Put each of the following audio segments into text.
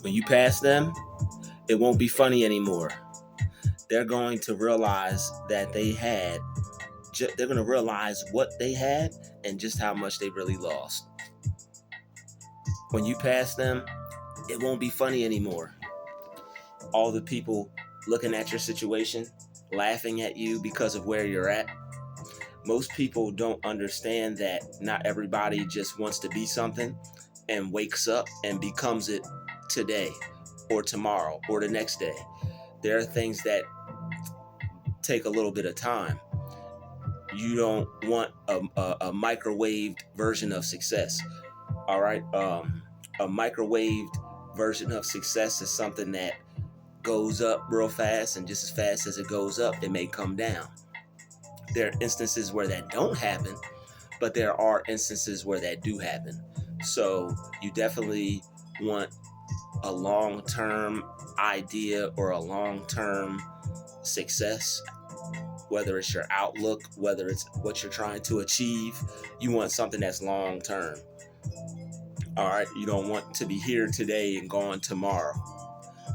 When you pass them, it won't be funny anymore. They're going to realize that they're going to realize what they had and just how much they really lost. When you pass them, it won't be funny anymore. All the people looking at your situation, laughing at you because of where you're at. Most people don't understand that not everybody just wants to be something and wakes up and becomes it today or tomorrow or the next day. There are things that take a little bit of time. You don't want a microwaved version of success. All right. A microwaved version of success is something that goes up real fast, and just as fast as it goes up, it may come down. There are instances where that don't happen, but there are instances where that do happen. So you definitely want a long-term idea or a long-term success, whether it's your outlook, whether it's what you're trying to achieve. You want something that's long-term. All right, you don't want to be here today and gone tomorrow.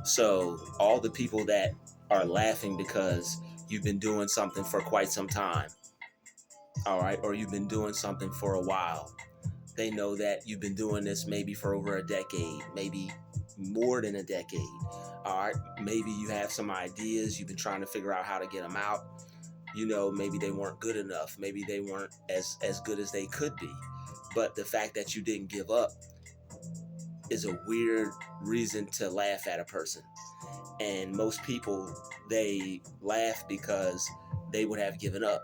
So all the people that are laughing because you've been doing something for quite some time, all right, or you've been doing something for a while, they know that you've been doing this maybe for over a decade, maybe more than a decade. All right, maybe you have some ideas, you've been trying to figure out how to get them out. Maybe they weren't good enough, maybe they weren't as good as they could be. But the fact that you didn't give up is a weird reason to laugh at a person. And most people, they laugh because they would have given up,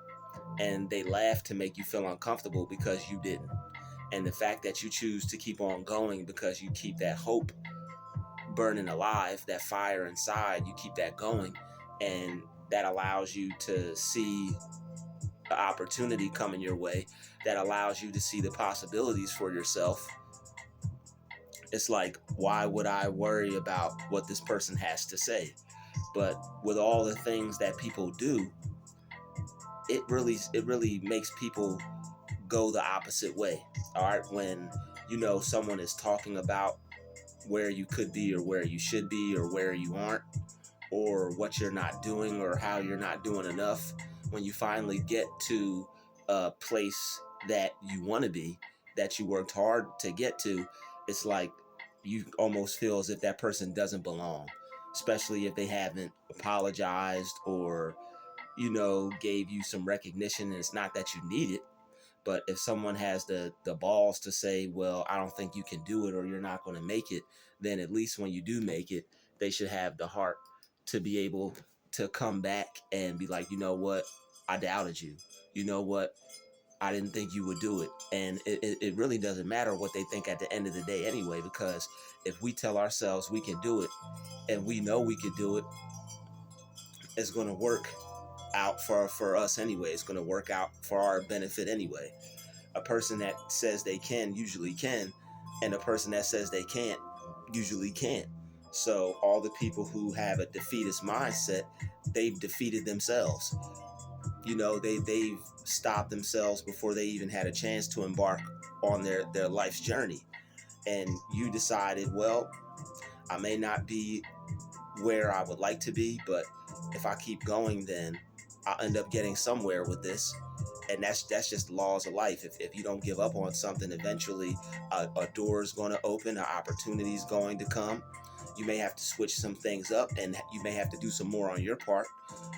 and they laugh to make you feel uncomfortable because you didn't. And the fact that you choose to keep on going because you keep that hope burning alive, that fire inside, you keep that going, and that allows you to see the opportunity coming your way, that allows you to see the possibilities for yourself. It's like, why would I worry about what this person has to say? But with all the things that people do, it really makes people go the opposite way. All right, when someone is talking about where you could be or where you should be or where you aren't, or what you're not doing or how you're not doing enough, when you finally get to a place that you want to be, that you worked hard to get to, it's like you almost feel as if that person doesn't belong, especially if they haven't apologized or gave you some recognition. And it's not that you need it, but if someone has the balls to say, well, I don't think you can do it or you're not going to make it, then at least when you do make it, they should have the heart to be able to come back and be like, you know what, I doubted you. You know what, I didn't think you would do it. And it really doesn't matter what they think at the end of the day anyway, because if we tell ourselves we can do it and we know we could do it, it's going to work out for us anyway. It's going to work out for our benefit anyway. A person that says they can usually can, and a person that says they can't usually can't. So all the people who have a defeatist mindset, they've defeated themselves. They've stopped themselves before they even had a chance to embark on their life's journey. And you decided, well, I may not be where I would like to be, but if I keep going, then I'll end up getting somewhere with this. And that's just laws of life. If you don't give up on something, eventually a door is going to open, an opportunity is going to come. You may have to switch some things up, and you may have to do some more on your part.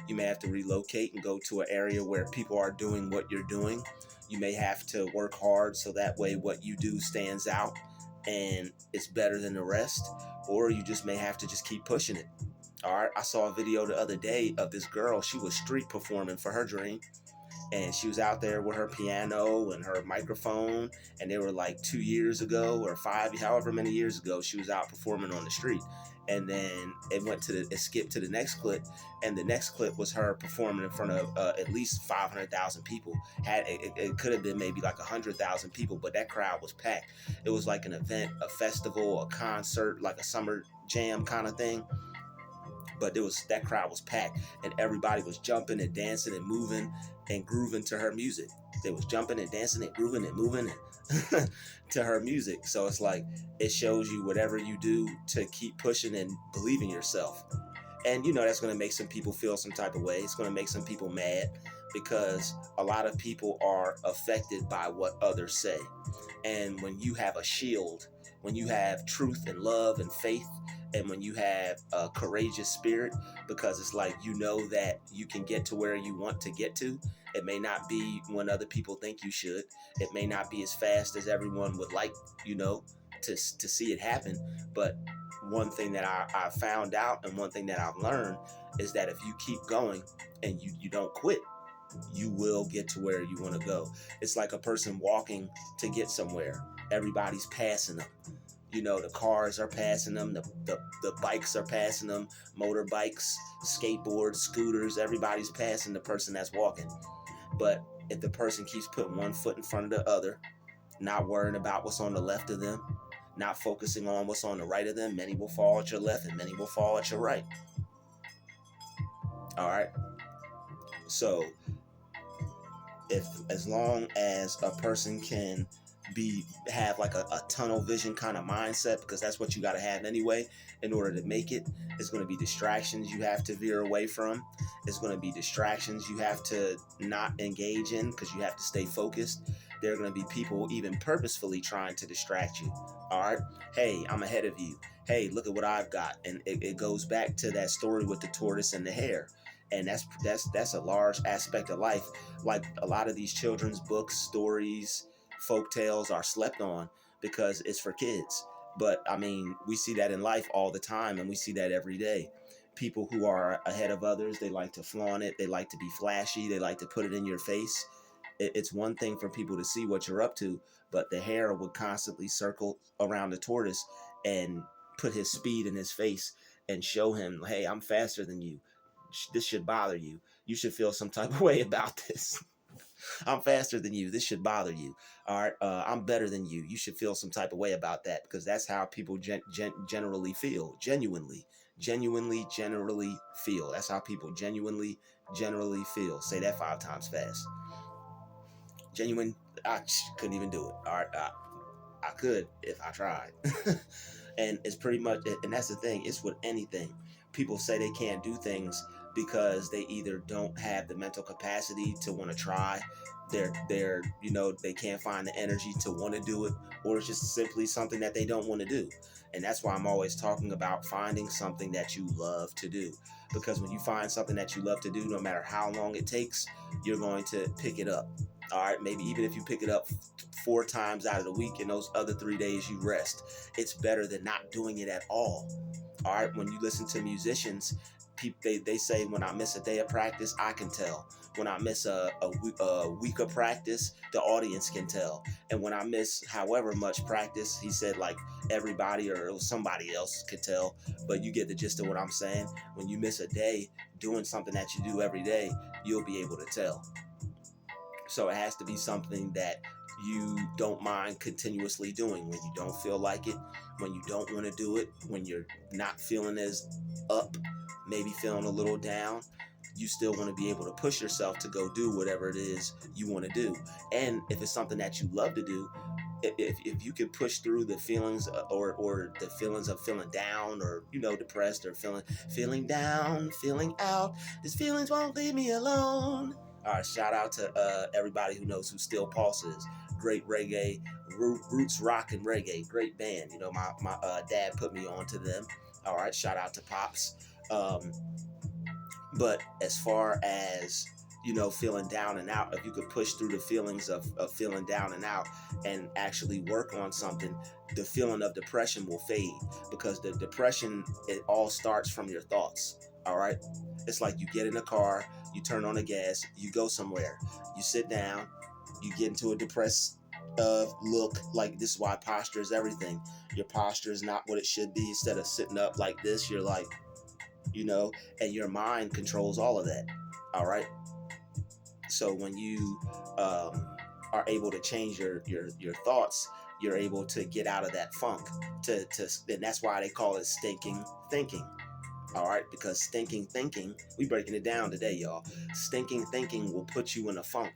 You may have to relocate and go to an area where people are doing what you're doing. You may have to work hard so that way what you do stands out and it's better than the rest. Or you just may have to just keep pushing it. All right, I saw a video the other day of this girl. She was street performing for her dream. And she was out there with her piano and her microphone. And they were like 2 years ago or 5, however many years ago, she was out performing on the street. And then it skipped to the next clip. And the next clip was her performing in front of at least 500,000 people. It could have been maybe like 100,000 people, but that crowd was packed. It was like an event, a festival, a concert, like a summer jam kind of thing. But that crowd was packed, and everybody was jumping and dancing and moving and grooving to her music. They was jumping and dancing and grooving and moving, and to her music. So it's like it shows you whatever you do to keep pushing and believe in yourself. And that's going to make some people feel some type of way. It's going to make some people mad because a lot of people are affected by what others say. And when you have a shield, when you have truth and love and faith, and when you have a courageous spirit, because it's like that you can get to where you want to get to. It may not be when other people think you should. It may not be as fast as everyone would like, to see it happen. But one thing that I found out, and one thing that I've learned, is that if you keep going and you don't quit, you will get to where you want to go. It's like a person walking to get somewhere. Everybody's passing them. The cars are passing them, the bikes are passing them, motorbikes, skateboards, scooters, everybody's passing the person that's walking. But if the person keeps putting one foot in front of the other, not worrying about what's on the left of them, not focusing on what's on the right of them, many will fall at your left and many will fall at your right. All right. So as long as a person can have like a tunnel vision kind of mindset, because that's what you got to have anyway in order to make it. It's going to be distractions you have to veer away from. It's going to be distractions you have to not engage in because you have to stay focused. There are going to be people even purposefully trying to distract you. All right. Hey, I'm ahead of you. Hey, look at what I've got. And it goes back to that story with the tortoise and the hare. And that's a large aspect of life. Like a lot of these children's books, stories, folk tales are slept on because it's for kids. But I mean, we see that in life all the time, and we see that every day. People who are ahead of others, they like to flaunt it, they like to be flashy, they like to put it in your face. It's one thing for people to see what you're up to, but the hare would constantly circle around the tortoise and put his speed in his face and show him, hey, I'm faster than you. This should bother you. You should feel some type of way about this. I'm faster than you. This should bother you. All right. I'm better than you. You should feel some type of way about that, because that's how people generally feel. Generally feel. That's how people generally feel. Say that 5 times fast. Genuine. I couldn't even do it. All right. I could if I tried. And it's pretty much, and that's the thing. It's with anything. People say they can't do things because they either don't have the mental capacity to want to try, they can't find the energy to want to do it, or it's just simply something that they don't want to do. And that's why I'm always talking about finding something that you love to do, because when you find something that you love to do, no matter how long it takes, you're going to pick it up. All right, maybe even if you pick it up 4 times out of the week and those other 3 days you rest, it's better than not doing it at all. All right, when you listen to musicians, they say, when I miss a day of practice, I can tell. When I miss a week of practice, the audience can tell. And when I miss however much practice, he said, like, everybody or somebody else could tell. But you get the gist of what I'm saying. When you miss a day doing something that you do every day, you'll be able to tell. So it has to be something that you don't mind continuously doing when you don't feel like it, when you don't want to do it, when you're not feeling as up, maybe feeling a little down. You still want to be able to push yourself to go do whatever it is you want to do. And if it's something that you love to do, if you can push through the feelings or the feelings of feeling down or depressed or feeling down, feeling out, these feelings won't leave me alone. All right, shout out to everybody who knows who Still Pulse is. Great reggae, roots rock and reggae, great band. My dad put me on to them. All right, shout out to Pops. But as far as feeling down and out, if you could push through the feelings of feeling down and out and actually work on something, the feeling of depression will fade, because the depression, it all starts from your thoughts. All right, it's like you get in a car, you turn on the gas, you go somewhere, you sit down, you get into a depressed look. Like, this is why posture is everything. Your posture is not what it should be. Instead of sitting up like this, you're like, and your mind controls all of that. All right. So when you are able to change your thoughts, you're able to get out of that funk. And that's why they call it stinking thinking. All right, because stinking thinking, we breaking it down today, y'all. Stinking thinking will put you in a funk.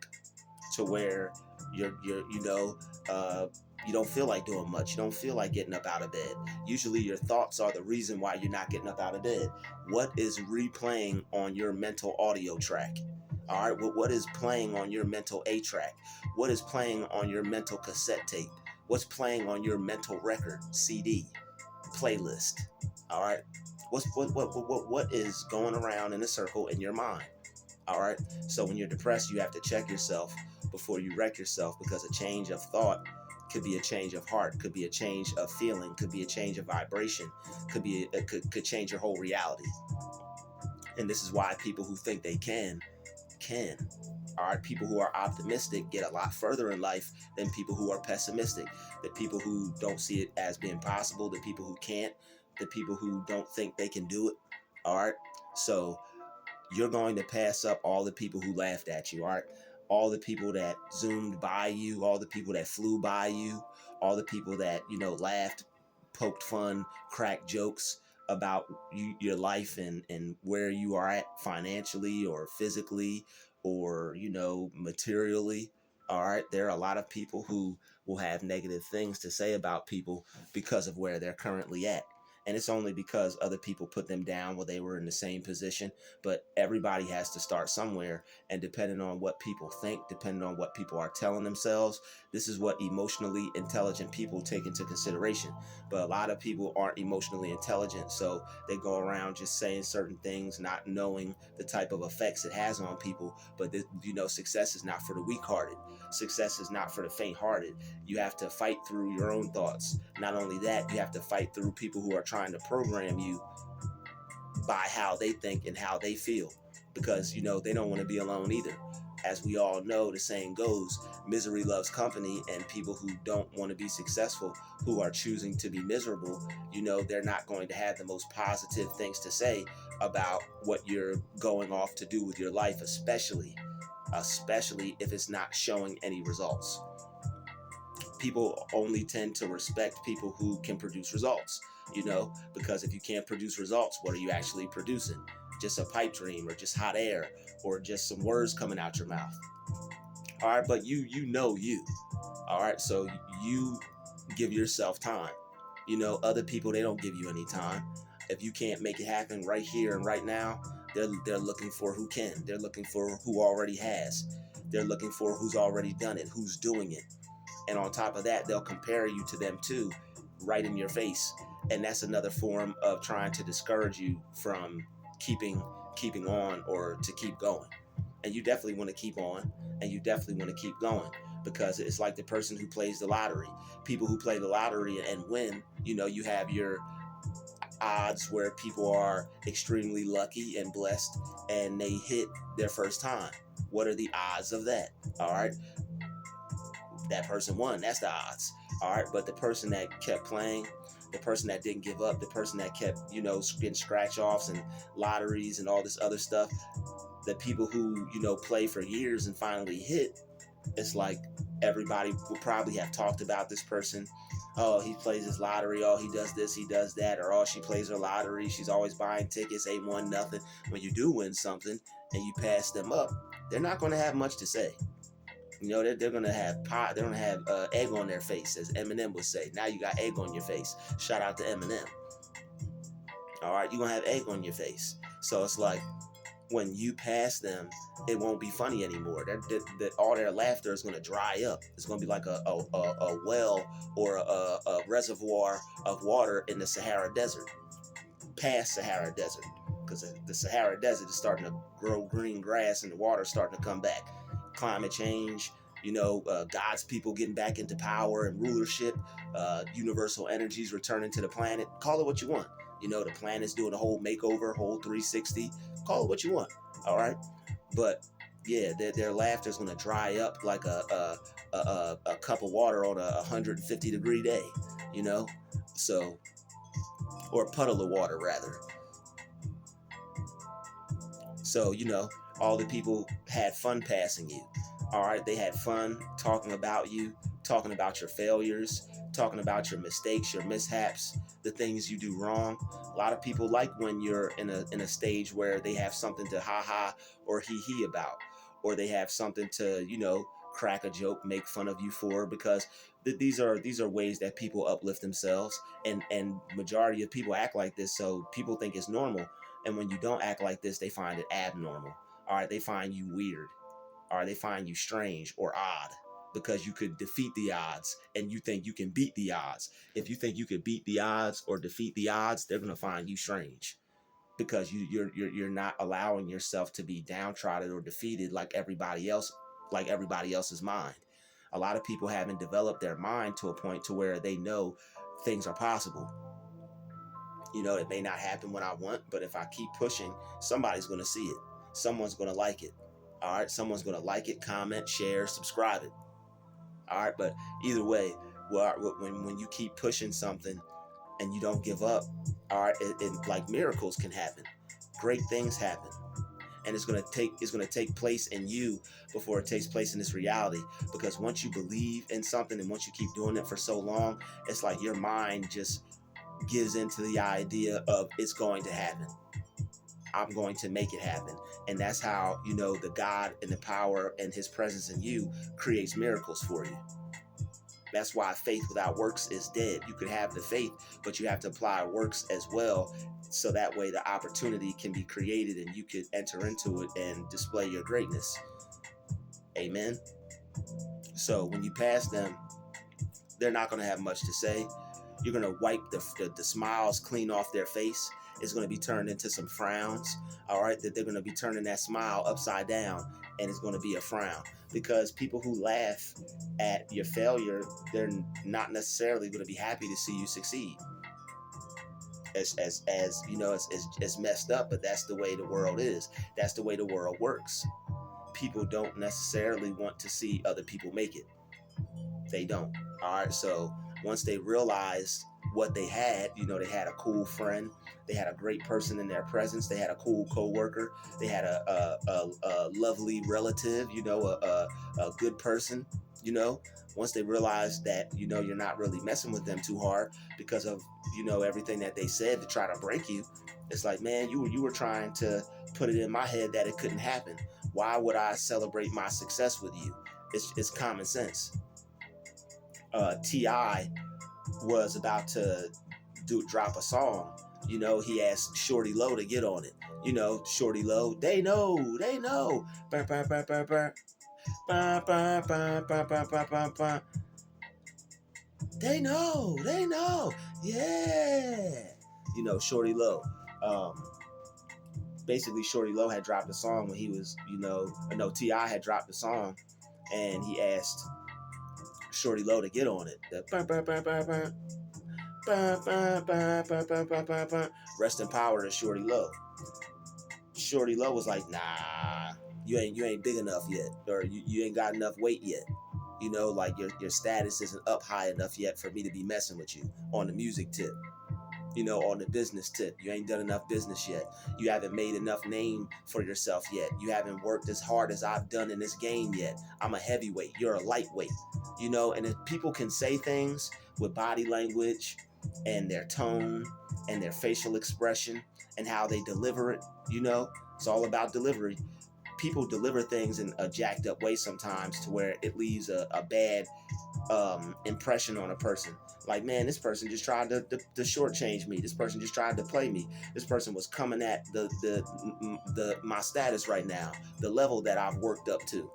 to where you don't feel like doing much. You don't feel like getting up out of bed. Usually your thoughts are the reason why you're not getting up out of bed. What is replaying on your mental audio track? All right, well, what is playing on your mental A track? What is playing on your mental cassette tape? What's playing on your mental record, CD, playlist? All right, what is going around in a circle in your mind? All right, so when you're depressed, you have to check yourself before you wreck yourself, because a change of thought could be a change of heart, could be a change of feeling, could be a change of vibration, could change your whole reality. And this is why people who think they can. All right, people who are optimistic get a lot further in life than people who are pessimistic. The people who don't see it as being possible, the people who can't, the people who don't think they can do it. All right, so you're going to pass up all the people who laughed at you. All right, all the people that zoomed by you, all the people that flew by you, all the people that laughed, poked fun, cracked jokes about your life and where you are at financially or physically or materially. All right, there are a lot of people who will have negative things to say about people because of where they're currently at. And it's only because other people put them down while they were in the same position. But everybody has to start somewhere. And depending on what people think, depending on what people are telling themselves, this is what emotionally intelligent people take into consideration. But a lot of people aren't emotionally intelligent, so they go around just saying certain things, not knowing the type of effects it has on people. But success is not for the weak-hearted. Success is not for the faint-hearted. You have to fight through your own thoughts. Not only that, you have to fight through people who are trying to program you by how they think and how they feel, because they don't want to be alone either. As we all know, the saying goes, misery loves company. And people who don't want to be successful, who are choosing to be miserable, they're not going to have the most positive things to say about what you're going off to do with your life, especially if it's not showing any results. People only tend to respect people who can produce results, because if you can't produce results, what are you actually producing? Just a pipe dream, or just hot air, or just some words coming out your mouth. All right, but you. All right, so you give yourself time. Other people, they don't give you any time. If you can't make it happen right here and right now, they're looking for who can. They're looking for who already has. They're looking for who's already done it, who's doing it. And on top of that, they'll compare you to them too, right in your face. And that's another form of trying to discourage you from keeping on, or to keep going. And you definitely want to keep on, and you definitely want to keep going, because it's like the person who plays the lottery. People who play the lottery and win, you have your odds where people are extremely lucky and blessed and they hit their first time. What are the odds of that? All right, that person won. That's the odds. All right, but the person that kept playing, the person that didn't give up, the person that kept getting scratch offs and lotteries and all this other stuff, the people who play for years and finally hit, it's like everybody will probably have talked about this person. Oh, he plays his lottery. Oh, he does this, he does that. Or, oh, she plays her lottery, she's always buying tickets, ain't won nothing. When you do win something and you pass them up, they're not going to have much to say. They're gonna have pie. They're gonna have egg on their face, as Eminem would say. Now you got egg on your face. Shout out to Eminem. All right, you're gonna have egg on your face. So it's like, when you pass them, it won't be funny anymore. All their laughter is gonna dry up. It's gonna be like a well, or a reservoir of water in the Sahara Desert, past Sahara Desert, because the Sahara Desert is starting to grow green grass and the water's starting to come back. Climate change, God's people getting back into power and rulership, universal energies returning to the planet. Call it what you want. The planet's doing a whole makeover, whole 360. Call it what you want. All right, but yeah, their laughter is going to dry up like a cup of water on a 150-degree day. So, or a puddle of water rather. So, all the people had fun passing you. All right, they had fun talking about you, talking about your failures, talking about your mistakes, your mishaps, the things you do wrong. A lot of people like when you're in a stage where they have something to ha ha or hee hee about, or they have something to, crack a joke, make fun of you for, because these are ways that people uplift themselves, and majority of people act like this, so people think it's normal. And when you don't act like this, they find it abnormal. All right, they find you weird, or they find you strange or odd, because you could defeat the odds and you think you can beat the odds. If you think you could beat the odds or defeat the odds, they're gonna find you strange, because you're not allowing yourself to be downtrodden or defeated like everybody else, like everybody else's mind. A lot of people haven't developed their mind to a point to where they know things are possible. It may not happen when I want, but if I keep pushing, somebody's going to see it. Someone's going to like it. All right, someone's going to like it, comment, share, subscribe it. All right, but either way, when you keep pushing something and you don't give up, all right, like miracles can happen, great things happen, and it's gonna take place in you before it takes place in this reality. Because once you believe in something and once you keep doing it for so long, it's like your mind just gives into the idea of it's going to happen. I'm going to make it happen. And that's how, the God and the power and his presence in you creates miracles for you. That's why faith without works is dead. You could have the faith, but you have to apply works as well. So that way the opportunity can be created and you could enter into it and display your greatness. Amen. So when you pass them, they're not going to have much to say. You're going to wipe the smiles clean off their face. It's going to be turned into some frowns. All right, that they're going to be turning that smile upside down, and it's going to be a frown. Because people who laugh at your failure, they're not necessarily going to be happy to see you succeed. As it's messed up, but that's the way the world is. That's the way the world works. People don't necessarily want to see other people make it. They don't. All right, so once they realized what they had, they had a cool friend, they had a great person in their presence, they had a cool coworker, they had a lovely relative, a good person. Once they realized that you're not really messing with them too hard because of everything that they said to try to break you, it's like, man, you were trying to put it in my head that it couldn't happen. Why would I celebrate my success with you? It's common sense. TI was about to drop a song. He asked Shorty Low to get on it. Shorty Low, they know. Burr, burr, burr, burr, burr. Burr, burr, burr, burr, burr, burr, burr, burr. They know. Yeah. Shorty Low. Basically, Shorty Low had dropped a song when he was, T.I. had dropped a song, and he asked Shorty Low to get on it. The burr, burr, burr, burr, burr. Burr, burr, burr, burr, burr, burr, burr, burr. Rest in power to Shorty Low. Shorty Low was like, nah, you ain't big enough yet, or you ain't got enough weight yet. Like your status isn't up high enough yet for me to be messing with you on the music tip. On the business tip, you ain't done enough business yet. You haven't made enough name for yourself yet. You haven't worked as hard as I've done in this game yet. I'm a heavyweight, you're a lightweight. And if people can say things with body language and their tone and their facial expression and how they deliver it, it's all about delivery. People deliver things in a jacked up way sometimes to where it leaves a bad impression on a person. Like, man, this person just tried to shortchange me. This person just tried to play me. This person was coming at my status right now, the level that I've worked up to.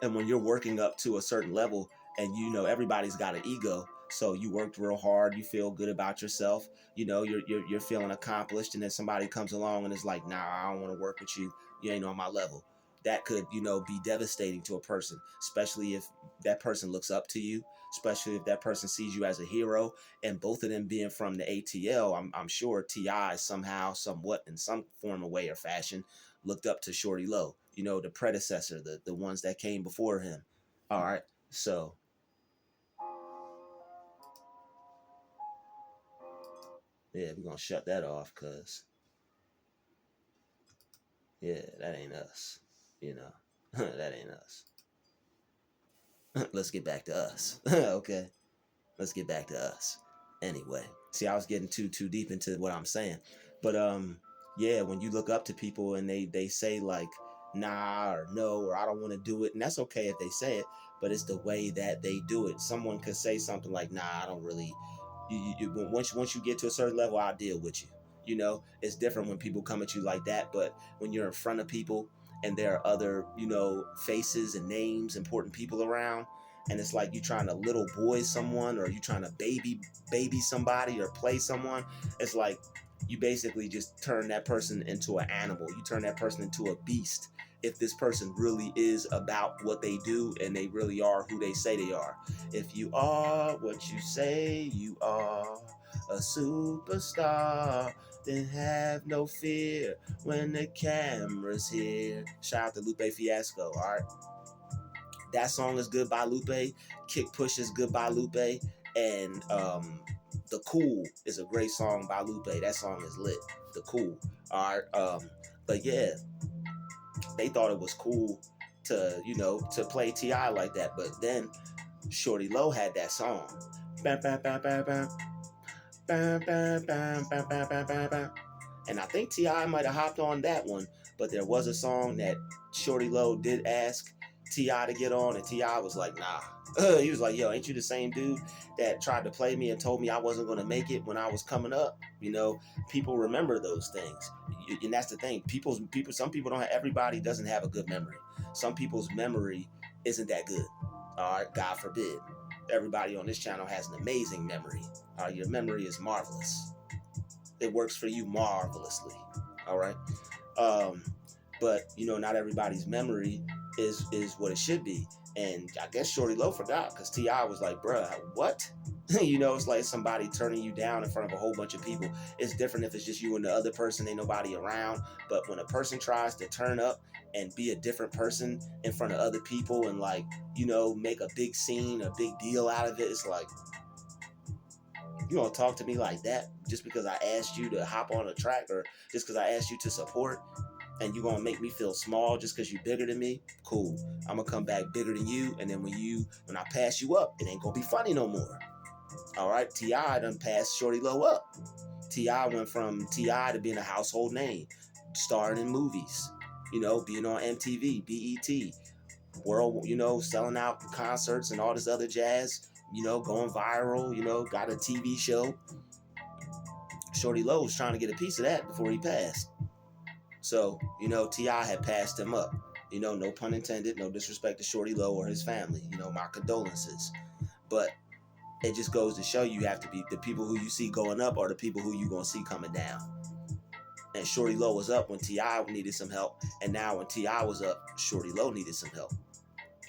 And when you're working up to a certain level, and everybody's got an ego, so you worked real hard, you feel good about yourself, you're feeling accomplished, and then somebody comes along and is like, nah, I don't want to work with you. You ain't on my level. That could, be devastating to a person, especially if that person looks up to you, especially if that person sees you as a hero. And both of them being from the ATL, I'm sure TI somehow, somewhat, in some form of way or fashion, looked up to Shorty Low, the predecessor, the ones that came before him. All right, so yeah, we're gonna shut that off because yeah, that ain't us. That ain't us. Let's get back to us. Okay, let's get back to us. Anyway, see, I was getting too deep into what I'm saying, but yeah, when you look up to people and they say like, nah or no or I don't want to do it. And that's okay if they say it, but it's the way that they do it. Someone could say something like, nah, I don't really, once you get to a certain level, I'll deal with you. You know, it's different when people come at you like that, but when you're in front of people and there are other, faces and names, important people around, and it's like you trying to little boy someone or you trying to baby somebody or play someone, it's like you basically just turn that person into an animal. You turn that person into a beast if this person really is about what they do and they really are who they say they are. If you are what you say you are, a superstar, then have no fear when the camera's here. Shout out to Lupe Fiasco, all right? That song is Goodbye Lupe. Kick Push is Goodbye Lupe. And The Cool is a great song by Lupe. That song is lit. The Cool. All right. But yeah, they thought it was cool to, to play TI like that. But then Shorty Low had that song. Bam, bam, bam, bam, bam. Bam, bam, bam, bam, bam, bam, bam, bam. And I think TI might have hopped on that one, but there was a song that Shorty Low did ask TI to get on, and TI was like, nah. He was like, yo, ain't you the same dude that tried to play me and told me I wasn't going to make it when I was coming up? People remember those things. And that's the thing. Some people don't have, everybody doesn't have a good memory. Some people's memory isn't that good. All right, God forbid. Everybody on this channel has an amazing memory. Your memory is marvelous. It works for you marvelously. All right. But not everybody's memory is what it should be. And I guess Shorty Low forgot because T.I. was like, bruh, what? It's like somebody turning you down in front of a whole bunch of people. It's different if it's just you and the other person, ain't nobody around. But when a person tries to turn up and be a different person in front of other people and make a big scene, a big deal out of it, it's like, you gonna talk to me like that just because I asked you to hop on a track or just because I asked you to support, and you gonna make me feel small just because you bigger than me? Cool. I'm gonna come back bigger than you, and then when I pass you up, it ain't gonna be funny no more. All right, T.I. done passed Shorty Low up. T.I. went from T.I. to being a household name, starring in movies, being on MTV, BET, world, selling out concerts and all this other jazz, going viral, got a TV show. Shorty Low was trying to get a piece of that before he passed. So, T.I. had passed him up. No pun intended, no disrespect to Shorty Low or his family. My condolences. But it just goes to show you have to be the people who you see going up are the people who you gonna see coming down. And Shorty Low was up when T.I. needed some help, and now when T.I. was up, Shorty Low needed some help.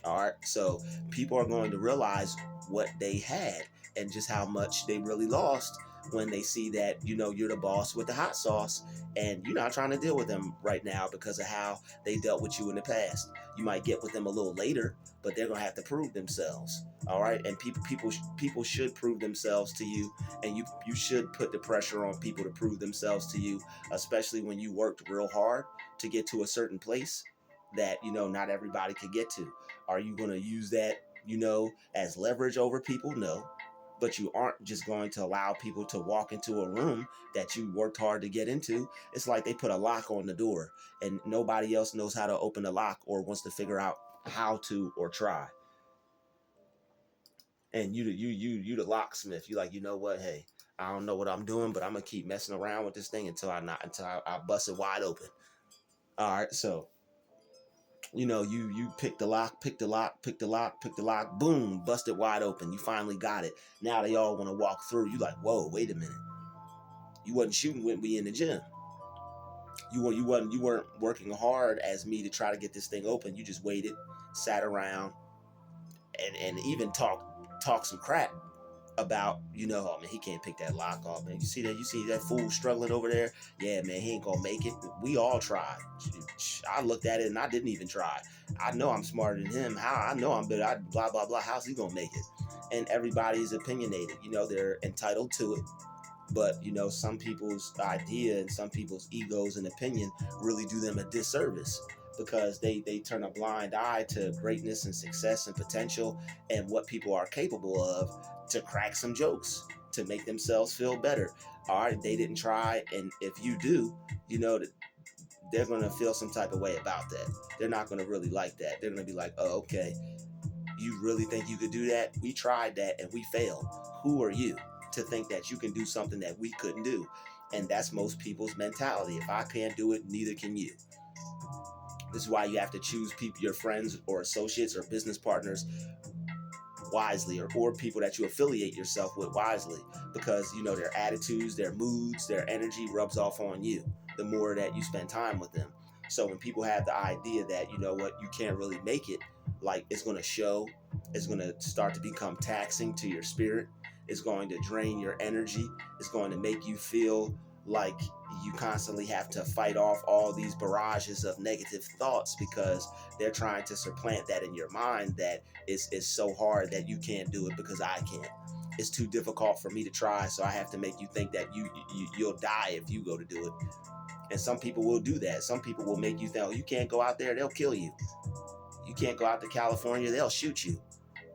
All right, so people are going to realize what they had and just how much they really lost when they see that you're the boss with the hot sauce and you're not trying to deal with them right now because of how they dealt with you in the past. You might get with them a little later, but they're gonna have to prove themselves. All right, and people should prove themselves to you, and you should put the pressure on people to prove themselves to you, especially when you worked real hard to get to a certain place that not everybody could get to. Are you going to use that as leverage over people? No. But you aren't just going to allow people to walk into a room that you worked hard to get into. It's like they put a lock on the door and nobody else knows how to open the lock or wants to figure out how to or try. And you the locksmith. You like, you know what? Hey, I don't know what I'm doing, but I'm gonna keep messing around with this thing until I bust it wide open. All right, so you pick the lock, boom, bust it wide open. You finally got it. Now they all want to walk through. You like, whoa, wait a minute. You wasn't shooting with me in the gym. You weren't working hard as me to try to get this thing open. You just waited, sat around, and even talk some crap about, oh man, he can't pick that lock off, man. You see that fool struggling over there? Yeah, man, he ain't gonna make it. We all tried. I looked at it and I didn't even try. I know I'm smarter than him. How? I know I'm better. Blah, blah, blah. How's he gonna make it? And everybody's opinionated. They're entitled to it. But, some people's idea and some people's egos and opinion really do them a disservice because they turn a blind eye to greatness and success and potential and what people are capable of to crack some jokes, to make themselves feel better. All right, they didn't try. And if you do, they're going to feel some type of way about that. They're not going to really like that. They're going to be like, oh, okay, you really think you could do that? We tried that and we failed. Who are you to think that you can do something that we couldn't do? And that's most people's mentality. If I can't do it, neither can you. This is why you have to choose people, your friends or associates or business partners wisely, or people that you affiliate yourself with wisely, because you know their attitudes, their moods, their energy rubs off on you the more that you spend time with them. So when people have the idea that, you know what, you can't really make it, like it's going to show, it's going to start to become taxing to your spirit, it's going to drain your energy, it's going to make you feel like you constantly have to fight off all these barrages of negative thoughts, because they're trying to supplant that in your mind that it's so hard that you can't do it because I can't. It's too difficult for me to try, so I have to make you think that you'll die if you go to do it. And some people will do that. Some people will make you think, oh, you can't go out there, they'll kill you. You can't go out to California, they'll shoot you.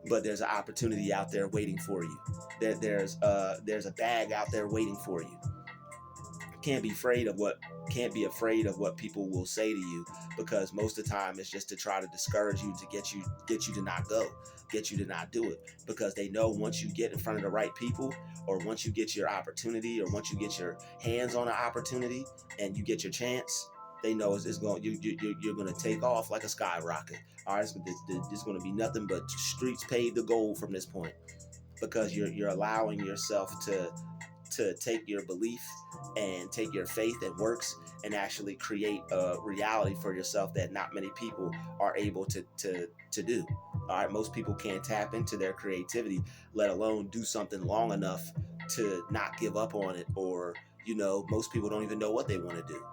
But there's an opportunity out there waiting for you. There's a bag out there waiting for you. Can't be afraid of what people will say to you, because most of the time it's just to try to discourage you, to get you to not go, get you to not do it, because they know once you get in front of the right people, or once you get your opportunity, or once you get your hands on an opportunity and you get your chance, they know it's going you're going to take off like a skyrocket. All right, it's going to be nothing but streets paved to gold from this point, because you're allowing yourself to take your belief and take your faith and works and actually create a reality for yourself that not many people are able to do. All right, most people can't tap into their creativity, let alone do something long enough to not give up on it, or most people don't even know what they want to do,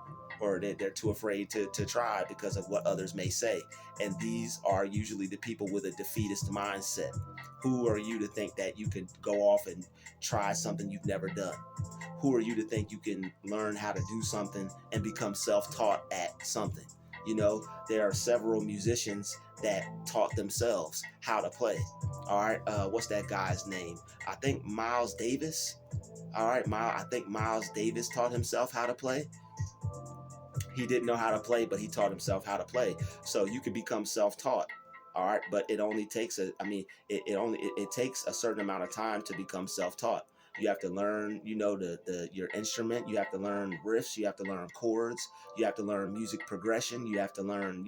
or they're too afraid to try because of what others may say. And these are usually the people with a defeatist mindset. Who are you to think that you can go off and try something you've never done? Who are you to think you can learn how to do something and become self-taught at something? There are several musicians that taught themselves how to play. All right, what's that guy's name? I think Miles Davis. All right, I think Miles Davis taught himself how to play. He didn't know how to play, but he taught himself how to play. So you can become self-taught. All right, but it only takes it takes a certain amount of time to become self-taught. You have to learn, your instrument. You have to learn riffs. You have to learn chords. You have to learn music progression. You have to learn,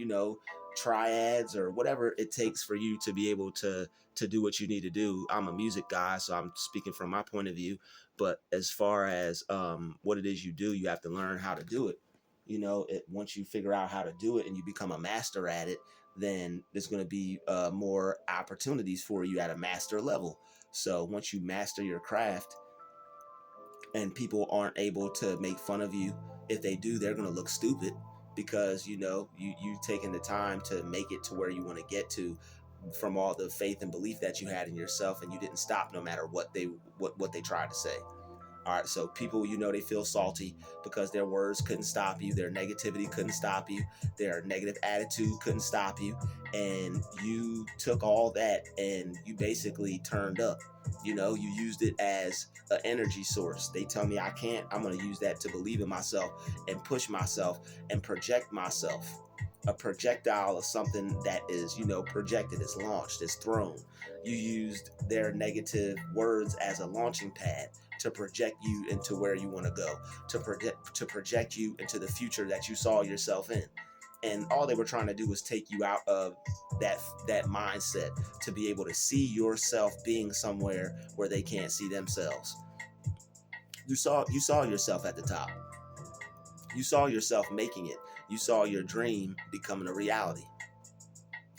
triads, or whatever it takes for you to be able to do what you need to do. I'm a music guy, so I'm speaking from my point of view. But as far as what it is you do, you have to learn how to do it. Once you figure out how to do it and you become a master at it, then there's going to be more opportunities for you at a master level. So once you master your craft, and people aren't able to make fun of you, if they do, they're going to look stupid, because you taking the time to make it to where you want to get to, from all the faith and belief that you had in yourself, and you didn't stop no matter what they tried to say. All right, so people, they feel salty because their words couldn't stop you, their negativity couldn't stop you, their negative attitude couldn't stop you, and you took all that and you basically turned up. You used it as an energy source. They tell me I can't, I'm going to use that to believe in myself and push myself and project myself. A projectile is something that is, projected, is launched, is thrown. You used their negative words as a launching pad to project you into where you want to go, to project you into the future that you saw yourself in. And all they were trying to do was take you out of that mindset, to be able to see yourself being somewhere where they can't see themselves. You saw yourself at the top. You saw yourself making it. You saw your dream becoming a reality.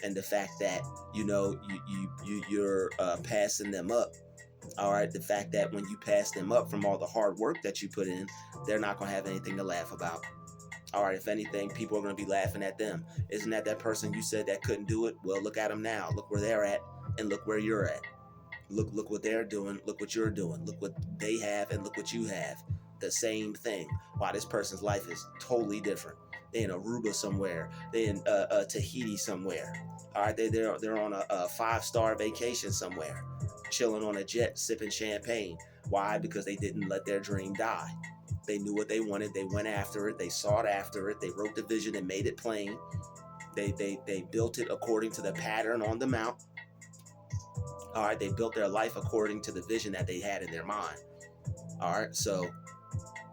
And the fact that you're passing them up. All right, the fact that when you pass them up from all the hard work that you put in, they're not going to have anything to laugh about. All right, if anything, people are going to be laughing at them. Isn't that person you said that couldn't do it? Well, look at them now. Look where they're at, and look where you're at. Look what they're doing. Look what you're doing. Look what they have, and look what you have. The same thing. Wow, this person's life is totally different. They're in Aruba somewhere. They're in Tahiti somewhere. All right, they're on a 5-star vacation somewhere, chilling on a jet, sipping champagne. Why? Because they didn't let their dream die. They knew what they wanted. They went after it. They sought after it. They wrote the vision and made it plain. They built it according to the pattern on the mount. All right, they built their life according to the vision that they had in their mind. All right, so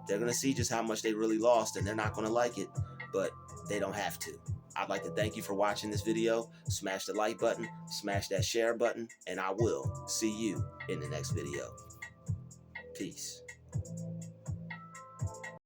they're going to see just how much they really lost, and they're not going to like it, but they don't have to. I'd like to thank you for watching this video. Smash the like button, smash that share button, and I will see you in the next video. Peace.